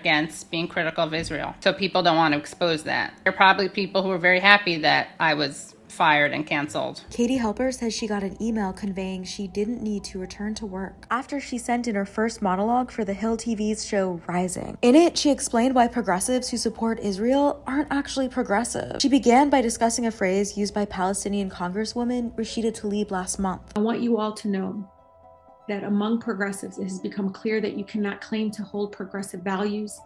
against being critical of Israel. So people don't want to expose that. There are probably people who are very happy that I was fired and canceled. Katie Halper says she got an email conveying she didn't need to return to work after she sent in her first monologue for the Hill TV's show Rising. In it, she explained why progressives who support Israel aren't actually progressive. She began by discussing a phrase used by Palestinian Congresswoman Rashida Tlaib last month. I want you all to know that among progressives, it has become clear that you cannot claim to hold progressive values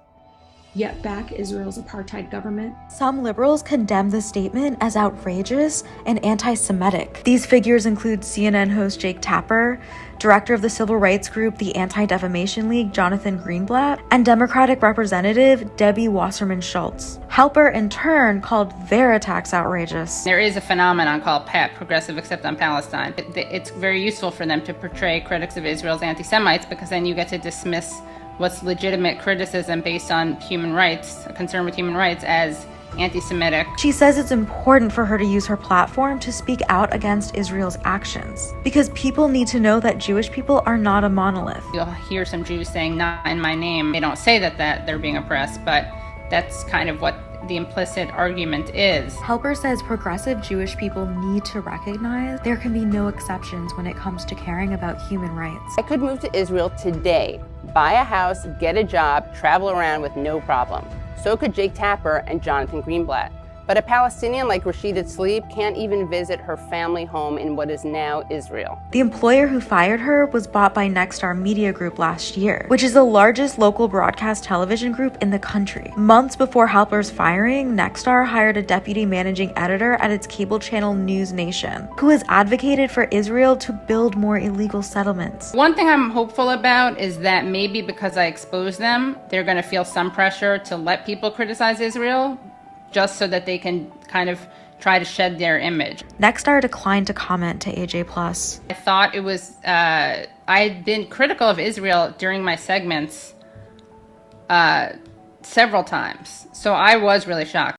yet back Israel's apartheid government. Some liberals condemn the statement as outrageous and anti-Semitic. These figures include CNN host Jake Tapper, director of the civil rights group the Anti-Defamation League Jonathan Greenblatt, and Democratic Representative Debbie Wasserman Schultz. Halper, in turn, called their attacks outrageous. There is a phenomenon called PAP, Progressive Except on Palestine. It's very useful for them to portray critics of Israel as anti-Semites because then you get to dismiss what's legitimate criticism based on human rights, a concern with human rights, as anti-Semitic. She says it's important for her to use her platform to speak out against Israel's actions, because people need to know that Jewish people are not a monolith. You'll hear some Jews saying, "Not in my name." They don't say that they're being oppressed, but that's kind of what the implicit argument is. Halper says progressive Jewish people need to recognize there can be no exceptions when it comes to caring about human rights. I could move to Israel today, buy a house, get a job, travel around with no problem. So could Jake Tapper and Jonathan Greenblatt. But a Palestinian like Rashida Tlaib can't even visit her family home in what is now Israel. The employer who fired her was bought by Nexstar Media Group last year, which is the largest local broadcast television group in the country. Months before Halper's firing, Nexstar hired a deputy managing editor at its cable channel News Nation, who has advocated for Israel to build more illegal settlements. One thing I'm hopeful about is that maybe because I expose them, they're going to feel some pressure to let people criticize Israel, just so that they can kind of try to shed their image. Nexstar declined to comment to AJ+. I thought it was, I'd been critical of Israel during my segments several times, so I was really shocked.